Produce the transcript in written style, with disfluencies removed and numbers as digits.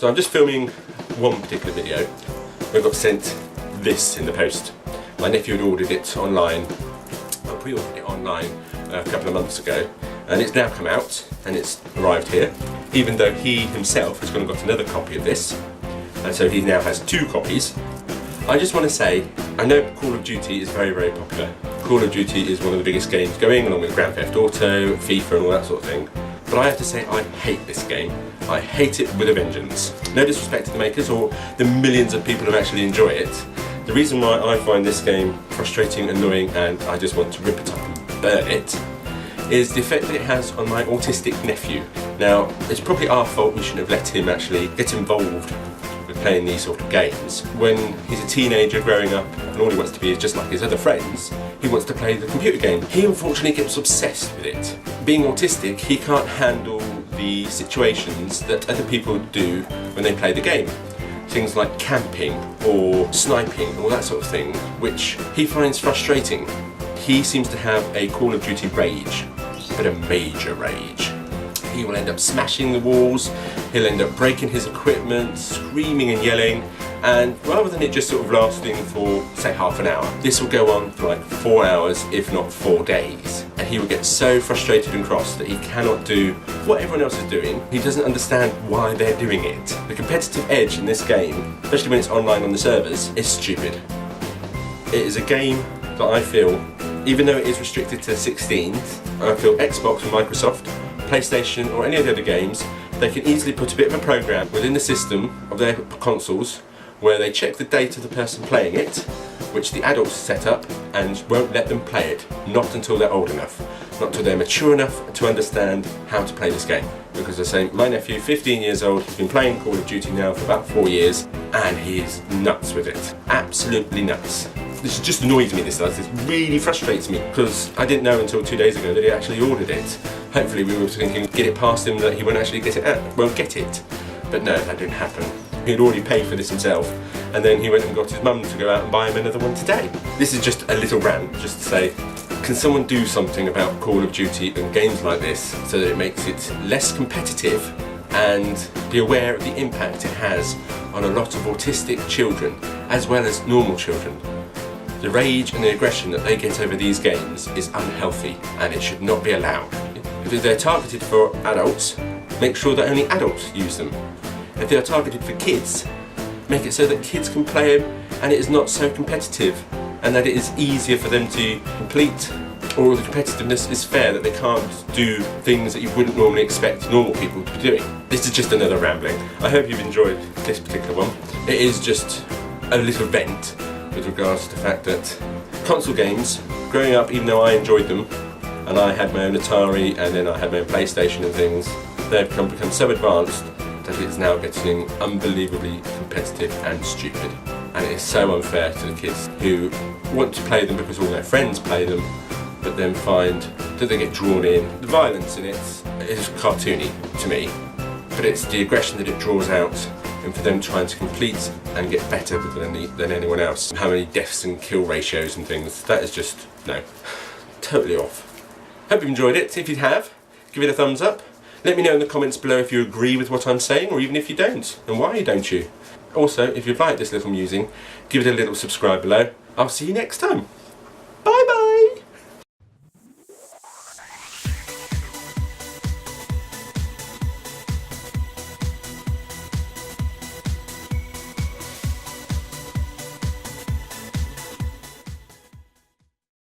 So I'm just filming one particular video. I got sent this in the post. My nephew had ordered it online, I pre-ordered it online a couple of months ago, and it's now come out and it's arrived here, even though he himself has gone and got another copy of this, and so he now has 2 copies. I just want to say, I know Call of Duty is very, very popular. Call of Duty is one of the biggest games going, along with Grand Theft Auto, FIFA and all that sort of thing. But I have to say, I hate this game. I hate it with a vengeance. No disrespect to the makers or the millions of people who actually enjoy it. The reason why I find this game frustrating, annoying, and I just want to rip it up and burn it, is the effect that it has on my autistic nephew. Now, it's probably our fault. We shouldn't have let him actually get involved with playing these sort of games. When he's a teenager growing up and all he wants to be is just like his other friends, he wants to play the computer game. He unfortunately gets obsessed with it. Being autistic, he can't handle the situations that other people do when they play the game. Things like camping or sniping, all that sort of thing, which he finds frustrating. He seems to have a Call of Duty rage, but a major rage. He will end up smashing the walls, he'll end up breaking his equipment, screaming and yelling, and rather than it just sort of lasting for, say, half an hour, this will go on for like 4 hours, if not 4 days. And he will get so frustrated and cross that he cannot do what everyone else is doing. He doesn't understand why they're doing it. The competitive edge in this game, especially when it's online on the servers, is stupid. It is a game that I feel, even though it is restricted to 16, I feel Xbox and Microsoft, PlayStation or any of the other games, they can easily put a bit of a program within the system of their consoles where they check the date of the person playing it, which the adults set up, and won't let them play it, not until they're old enough, not until they're mature enough to understand how to play this game. Because I say, my nephew, 15 years old, he's been playing Call of Duty now for about 4 years, and he is nuts with it. Absolutely nuts. This just annoys me, this does. This really frustrates me, because I didn't know until 2 days ago that he actually ordered it. Hopefully we were thinking, get it past him that he won't actually get it, won't get it. But no, that didn't happen. He had already paid for this himself, and then he went and got his mum to go out and buy him another one today. This is just a little rant, just to say, can someone do something about Call of Duty and games like this so that it makes it less competitive, and be aware of the impact it has on a lot of autistic children, as well as normal children. The rage and the aggression that they get over these games is unhealthy, and it should not be allowed. If they're targeted for adults, make sure that only adults use them. If they are targeted for kids, make it so that kids can play them and it is not so competitive, and that it is easier for them to complete, or the competitiveness is fair, that they can't do things that you wouldn't normally expect normal people to be doing. This is just another rambling. I hope you've enjoyed this particular one. It is just a little vent with regards to the fact that console games, growing up, even though I enjoyed them, and I had my own Atari and then I had my own PlayStation and things, they've become so advanced that it's now getting unbelievably competitive and stupid. And it is so unfair to the kids who want to play them because all their friends play them, but then find that they get drawn in. The violence in it is cartoony to me, but it's the aggression that it draws out, and for them trying to complete and get better than anyone else. How many deaths and kill ratios and things, that is just, no, totally off. Hope you enjoyed it. If you have, give it a thumbs up. Let me know in the comments below if you agree with what I'm saying, or even if you don't, and why don't you. Also, if you've liked this little musing, give it a little subscribe below. I'll see you next time.